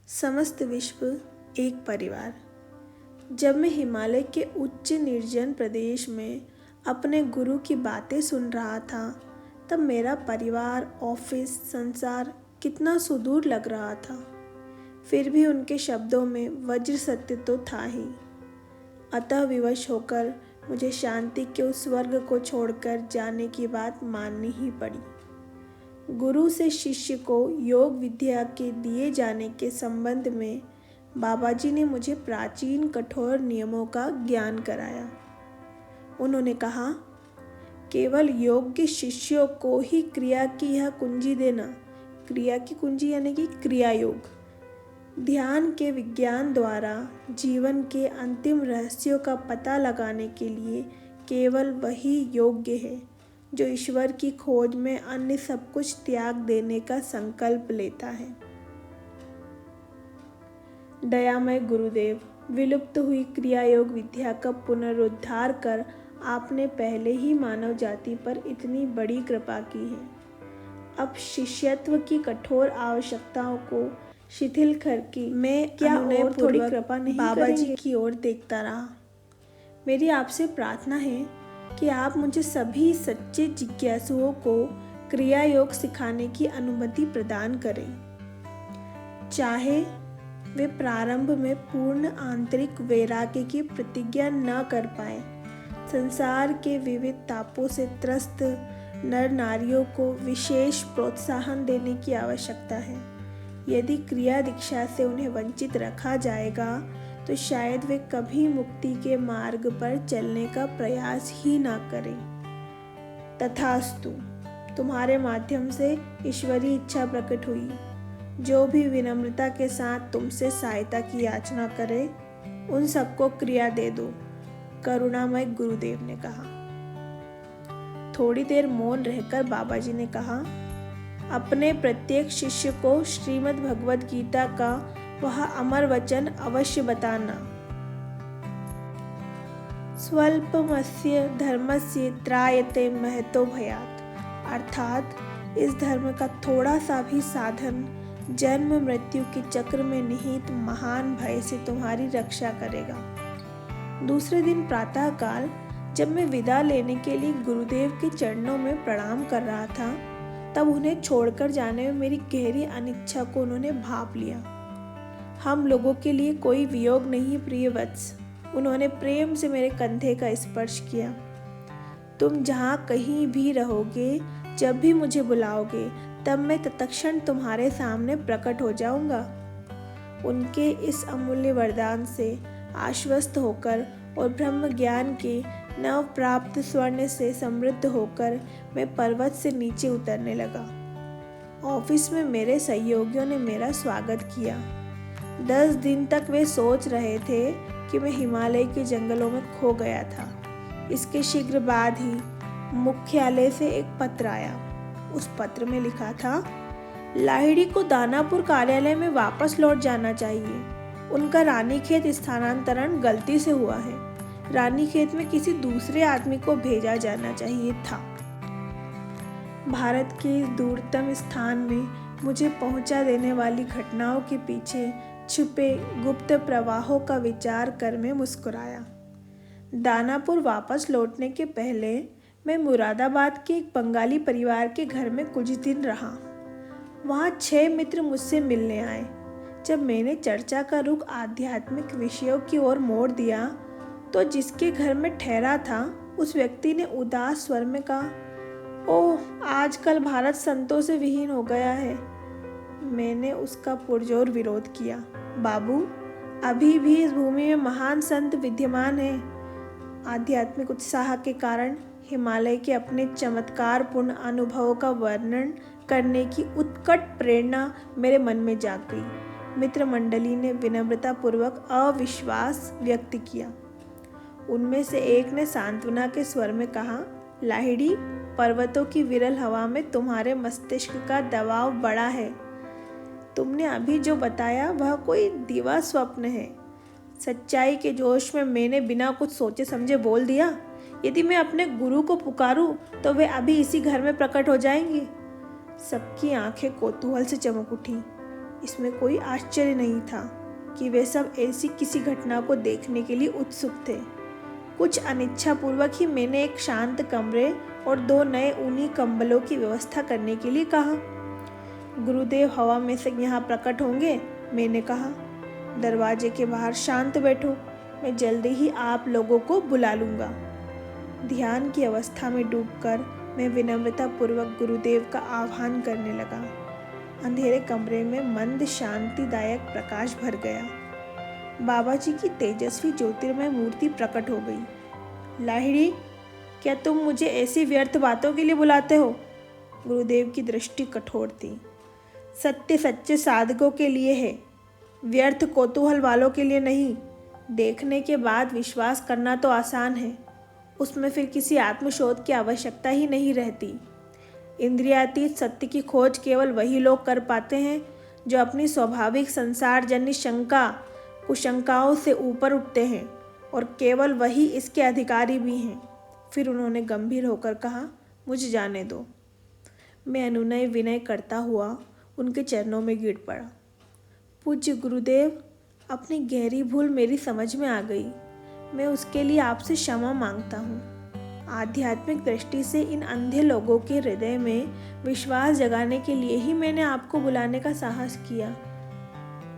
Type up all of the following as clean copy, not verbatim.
समस्त विश्व एक परिवार। जब मैं हिमालय के उच्च निर्जन प्रदेश में अपने गुरु की बातें सुन रहा था, तब मेरा परिवार, ऑफिस, संसार कितना सुदूर लग रहा था। फिर भी उनके शब्दों में वज्र सत्य तो था ही। अतः विवश होकर मुझे शांति के उस स्वर्ग को छोड़कर जाने की बात माननी ही पड़ी। गुरु से शिष्य को योग विद्या के दिए जाने के संबंध में बाबा जी ने मुझे प्राचीन कठोर नियमों का ज्ञान कराया। उन्होंने कहा, केवल योग्य शिष्यों को ही क्रिया की यह कुंजी देना। क्रिया की कुंजी यानी कि क्रिया योग। ध्यान के विज्ञान द्वारा जीवन के अंतिम रहस्यों का पता लगाने के लिए केवल वही योग्य है जो ईश्वर की खोज में अन्य सब कुछ त्याग देने का संकल्प लेता है। दयामय गुरुदेव, विलुप्त हुई क्रिया योग विद्या का पुनरुद्धार कर आपने पहले ही मानव जाति पर इतनी बड़ी कृपा की है। अब शिष्यत्व की कठोर आवश्यकताओं को शिथिल करके मैं क्या और थोड़ी कृपा नहीं बाबा जी की ओर देखता रहा। मेरी आपसे प्रार्थना है कि आप मुझे सभी सच्चे जिज्ञासुओं को क्रिया योग सिखाने की अनुमति प्रदान करें, चाहे वे प्रारंभ में पूर्ण आंतरिक वैराग्य की प्रतिज्ञा न कर पाए। संसार के विविध तापों से त्रस्त नर नारियों को विशेष प्रोत्साहन देने की आवश्यकता है। यदि क्रिया दीक्षा से उन्हें वंचित रखा जाएगा तो शायद वे कभी मुक्ति के मार्ग पर चलने का प्रयास ही ना करें। तथास्तु। तुम्हारे माध्यम से ईश्वरी इच्छा प्रकट हुई। जो भी विनम्रता के साथ तुमसे सहायता की याचना करे, उन सबको क्रिया दे दो, करुणामय गुरुदेव ने कहा। थोड़ी देर मौन रहकर बाबा जी ने कहा, अपने प्रत्येक शिष्य को श्रीमद् भगवद गीता का वह अमर वचन अवश्य बताना। स्वल्पमस्य धर्मस्य त्रायते महतो भयात्। अर्थात इस धर्म का थोड़ा सा भी साधन जन्म मृत्यु के चक्र में निहित महान भय से तुम्हारी रक्षा करेगा। दूसरे दिन प्रातःकाल जब मैं विदा लेने के लिए गुरुदेव के चरणों में प्रणाम कर रहा था, तब उन्हें छोड़कर जाने में मेरी गहरी अनिच्छा को उन्होंने भांप लिया। हम लोगों के लिए कोई वियोग नहीं प्रिय वत्स। उन्होंने प्रेम से मेरे कंधे का स्पर्श किया। तुम जहाँ कहीं भी रहोगे, जब भी मुझे बुलाओगे, तब मैं तत्क्षण तुम्हारे सामने प्रकट हो जाऊंगा। उनके इस अमूल्य वरदान से आश्वस्त होकर और ब्रह्म ज्ञान के नव प्राप्त स्वर्ण से समृद्ध होकर मैं पर्वत से नीचे उतरने लगा। ऑफिस में मेरे सहयोगियों ने मेरा स्वागत किया। 10 दिन तक वे सोच रहे थे कि मैं हिमालय के जंगलों में खो गया था। इसके शीघ्र बाद ही मुख्यालय से एक पत्र आया। उस पत्र में लिखा था, लाहिड़ी को दानापुर कार्यालय में वापस लौट जाना चाहिए। उनका रानीखेत स्थानांतरण गलती से हुआ है। रानीखेत में किसी दूसरे आदमी को भेजा जाना चाहिए था। भारत के इस दूरतम स्थान में मुझे पहुंचा देने वाली घटनाओं के पीछे छुपे गुप्त प्रवाहों का विचार कर मैं मुस्कुराया। दानापुर वापस लौटने के पहले मैं मुरादाबाद के एक बंगाली परिवार के घर में कुछ दिन रहा। वहाँ 6 मित्र मुझसे मिलने आए। जब मैंने चर्चा का रुख आध्यात्मिक विषयों की ओर मोड़ दिया, तो जिसके घर में ठहरा था उस व्यक्ति ने उदास स्वर में कहा, ओह, आजकल भारत संतों से विहीन हो गया है। मैंने उसका पुरजोर विरोध किया। बाबू, अभी भी इस भूमि में महान संत विद्यमान हैं। आध्यात्मिक उत्साह के कारण हिमालय के अपने चमत्कारपूर्ण अनुभवों का वर्णन करने की उत्कट प्रेरणा मेरे मन में जाग गई। मित्र मंडली ने विनम्रतापूर्वक अविश्वास व्यक्त किया। उनमें से एक ने सांत्वना के स्वर में कहा, लाहिड़ी, पर्वतों की विरल हवा में तुम्हारे मस्तिष्क का दबाव बड़ा है। तुमने अभी जो बताया वह कोई दिवा स्वप्न है। सच्चाई के जोश में मैंने बिना कुछ सोचे समझे बोल दिया। यदि मैं अपने गुरु को पुकारूं तो वे अभी इसी घर में प्रकट हो जाएंगे। सबकी आंखें कौतूहल से चमक उठी। इसमें कोई आश्चर्य नहीं था कि वे सब ऐसी किसी घटना को देखने के लिए उत्सुक थे। कुछ अनिच्छापूर्वक ही मैंने एक शांत कमरे और 2 नए ऊनी कंबलों की व्यवस्था करने के लिए कहा। गुरुदेव हवा में से यहाँ प्रकट होंगे, मैंने कहा। दरवाजे के बाहर शांत बैठो, मैं जल्दी ही आप लोगों को बुला लूँगा। ध्यान की अवस्था में डूबकर मैं विनम्रतापूर्वक गुरुदेव का आह्वान करने लगा। अंधेरे कमरे में मंद शांतिदायक प्रकाश भर गया। बाबा जी की तेजस्वी ज्योतिर्मय मूर्ति प्रकट हो गई। लाहिड़ी, क्या तुम मुझे ऐसी व्यर्थ बातों के लिए बुलाते हो? गुरुदेव की दृष्टि कठोर थी। सत्य सच्चे साधकों के लिए है, व्यर्थ कौतूहल वालों के लिए नहीं। देखने के बाद विश्वास करना तो आसान है, उसमें फिर किसी आत्मशोध की आवश्यकता ही नहीं रहती। इंद्रियातीत सत्य की खोज केवल वही लोग कर पाते हैं जो अपनी स्वाभाविक संसारजन्य शंका कुशंकाओं से ऊपर उठते हैं, और केवल वही इसके अधिकारी भी हैं। फिर उन्होंने गंभीर होकर कहा, मुझे जाने दो। मैं अनुनय विनय करता हुआ उनके चरणों में गिर पड़ा। पूज्य गुरुदेव, अपनी गहरी भूल मेरी समझ में आ गई। मैं उसके लिए आपसे क्षमा मांगता हूँ। आध्यात्मिक दृष्टि से इन अंधे लोगों के हृदय में विश्वास जगाने के लिए ही मैंने आपको बुलाने का साहस किया।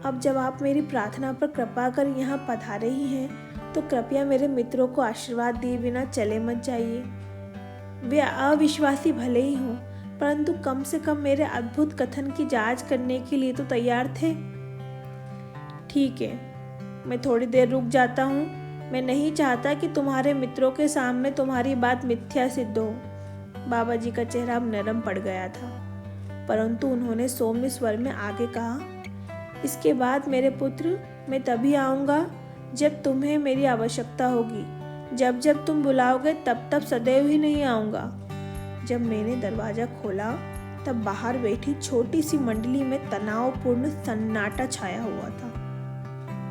अब जब आप मेरी प्रार्थना पर कृपा कर यहाँ पधारे ही हैं, तो कृपया मेरे मित्रों को आशीर्वाद दिए बिना चले मत जाइए। वे अविश्वासी भले ही हों, परंतु कम से कम मेरे अद्भुत कथन की जांच करने के लिए तो तैयार थे। ठीक है, मैं थोड़ी देर रुक जाता हूँ। मैं नहीं चाहता कि तुम्हारे मित्रों के सामने तुम्हारी बात मिथ्या सिद्ध हो। बाबा जी का चेहरा अब नरम पड़ गया था, परंतु उन्होंने सौम्य स्वर में आगे कहा, इसके बाद मेरे पुत्र, मैं तभी आऊँगा जब तुम्हें मेरी आवश्यकता होगी। जब जब तुम बुलाओगे तब तब सदैव ही नहीं आऊँगा। जब मैंने दरवाज़ा खोला तब बाहर बैठी छोटी सी मंडली में तनावपूर्ण सन्नाटा छाया हुआ था।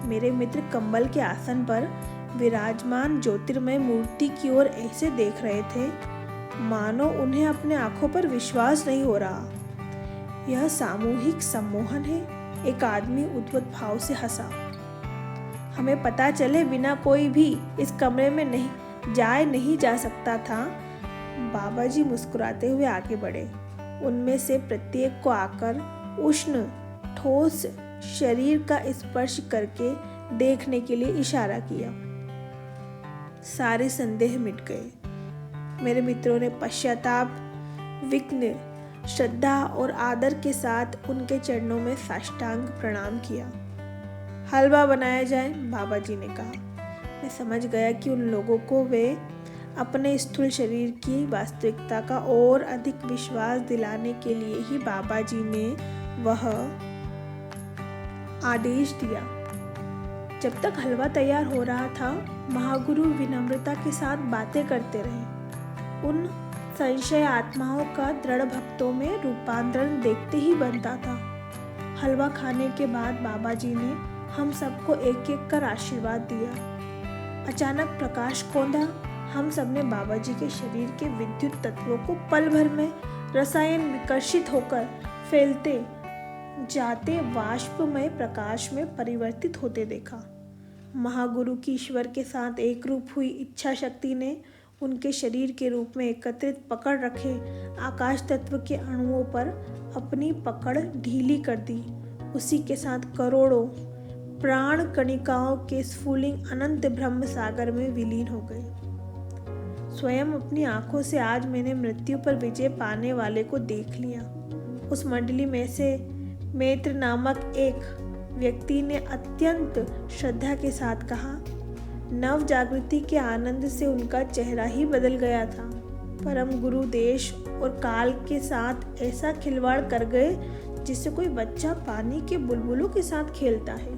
मेरे मित्र कंबल के आसन पर विराजमान ज्योतिर्मय मूर्ति की ओर ऐसे देख रहे थे मानो उन्हें अपने आंखों पर विश्वास नहीं हो रहा। यह सामूहिक सम्मोहन है, एक आदमी उद्भट भाव से हंसा। हमें पता चले बिना कोई भी इस कमरे में नहीं जा सकता था। बाबा जी मुस्कुराते हुए आगे बढ़े। उनमें से प्रत्येक को आकर उष्ण ठोस शरीर का स्पर्श करके देखने के लिए इशारा किया। सारे संदेह मिट गए। मेरे मित्रों ने पश्चाताप, विघ्न, श्रद्धा और आदर के साथ उनके चरणों में साष्टांग प्रणाम किया। हलवा बनाया जाए, बाबा जी ने कहा। मैं समझ गया कि उन लोगों को वे अपने स्थूल शरीर की वास्तविकता का और अधिक विश्वास दिलाने के लिए ही बाबा जी ने वह आदेश दिया। जब तक हलवा तैयार हो रहा था, महागुरु विनम्रता के साथ बातें करते रहे। उन संशय आत्माओं का दृढ़ भक्तों में रूपांतरण देखते ही बनता था। हलवा खाने के बाद बाबा जी ने हम सबको एक एक कर आशीर्वाद दिया। अचानक प्रकाश कौंधा। हम सबने बाबा जी के शरीर के विद्युत तत्वों को पल भर में रसायन विकर्षित होकर फैलते जाते वाष्पमय प्रकाश में परिवर्तित होते देखा। महागुरु की ईश्वर के साथ एक रूप हुई इच्छा शक्ति ने उनके शरीर के रूप में एकत्रित पकड़ रखे आकाश तत्व के अणुओं पर अपनी पकड़ ढीली कर दी। उसी के साथ करोड़ों प्राण कणिकाओं के स्फुलिंग अनंत ब्रह्म सागर में विलीन हो गए। स्वयं अपनी आंखों से आज मैंने मृत्यु पर विजय पाने वाले को देख लिया। उस मंडली में से मैत्र नामक एक व्यक्ति ने अत्यंत श्रद्धा के साथ कहा। नव जागृति के आनंद से उनका चेहरा ही बदल गया था। परम गुरु देश और काल के साथ ऐसा खिलवाड़ कर गए जिससे कोई बच्चा पानी के बुलबुलों के साथ खेलता है।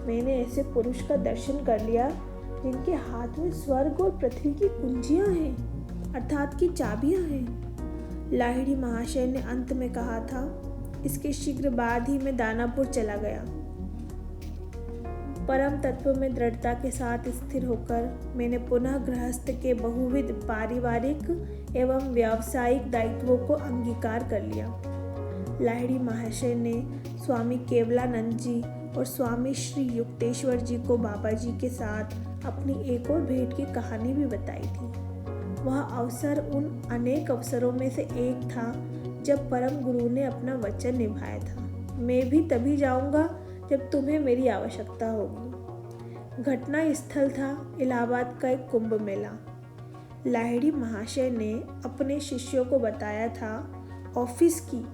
मैंने ऐसे पुरुष का दर्शन कर लिया जिनके हाथ में स्वर्ग और पृथ्वी की कुंजियां हैं, अर्थात की चाबियां हैं। लाहिड़ी महाशय ने अंत में कहा था। इसके शीघ्र बाद ही मैं दानापुर चला गया। परम तत्व में दृढ़ता के साथ स्थिर होकर मैंने पुनः गृहस्थ के बहुविध पारिवारिक एवं व्यावसायिक दायित्वों को अंगीकार कर लिया। लाहिड़ी महाशय ने स्वामी केवलानंद जी और स्वामी श्री युक्तेश्वर जी को बाबा जी के साथ अपनी एक और भेंट की कहानी भी बताई थी। वह अवसर उन अनेक अवसरों में से एक था जब परम गुरु ने अपना वचन निभाया था, मैं भी तभी जाऊंगा जब तुम्हें मेरी आवश्यकता होगी। घटना स्थल था इलाहाबाद का एक कुंभ मेला। लाहिड़ी महाशय ने अपने शिष्यों को बताया था ऑफिस की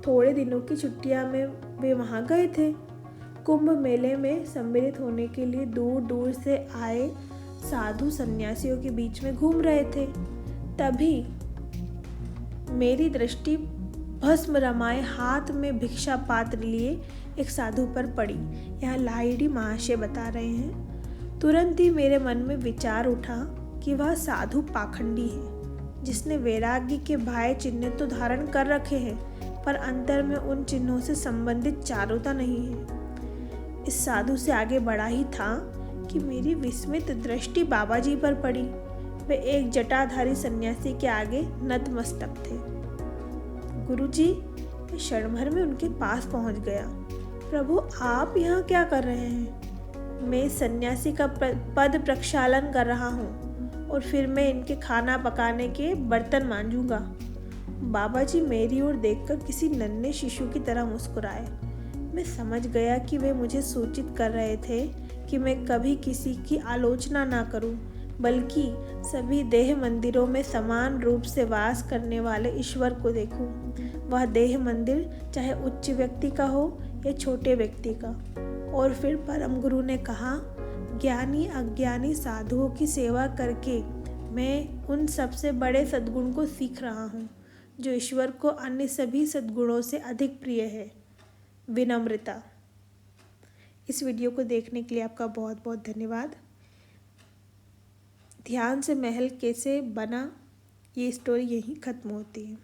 थोड़े दिनों की छुट्टियां में वे वहां गए थे। कुंभ मेले में सम्मिलित होने के लिए दूर दूर से आए साधु सन्यासियों के बीच में घूम रहे थे। तभी मेरी दृष्टि भस्म रमाए हाथ में भिक्षा पात्र लिए एक साधु पर पड़ी। यहाँ लाहिड़ी महाशय बता रहे हैं, तुरंत ही मेरे मन में विचार उठा कि वह साधु पाखंडी है, जिसने वैराग्य के बाह्य चिन्ह तो धारण कर रखे हैं, पर अंतर में उन चिन्हों से संबंधित चारुता नहीं है। इस साधु से आगे बढ़ा ही था कि मेरी विस्मित दृष्टि बाबा जी पर पड़ी। वे एक जटाधारी सन्यासी के आगे नतमस्तक थे। गुरुजी, मैं क्षण भर में उनके पास पहुंच गया। प्रभु, आप यहाँ क्या कर रहे हैं? मैं सन्यासी का पद प्रक्षालन कर रहा हूँ और फिर मैं इनके खाना पकाने के बर्तन मांजूंगा। बाबा जी मेरी ओर देखकर किसी नन्हे शिशु की तरह मुस्कुराए। मैं समझ गया कि वे मुझे सूचित कर रहे थे कि मैं कभी किसी की आलोचना ना करूं, बल्कि सभी देह मंदिरों में समान रूप से वास करने वाले ईश्वर को देखूं। वह देह मंदिर चाहे उच्च व्यक्ति का हो या छोटे व्यक्ति का। और फिर परम गुरु ने कहा, ज्ञानी अज्ञानी साधुओं की सेवा करके मैं उन सबसे बड़े सद्गुण को सीख रहा हूँ, जो ईश्वर को अन्य सभी सद्गुणों से अधिक प्रिय है, विनम्रता। इस वीडियो को देखने के लिए आपका बहुत बहुत धन्यवाद। ध्यान से महल कैसे बना, ये स्टोरी यहीं ख़त्म होती है।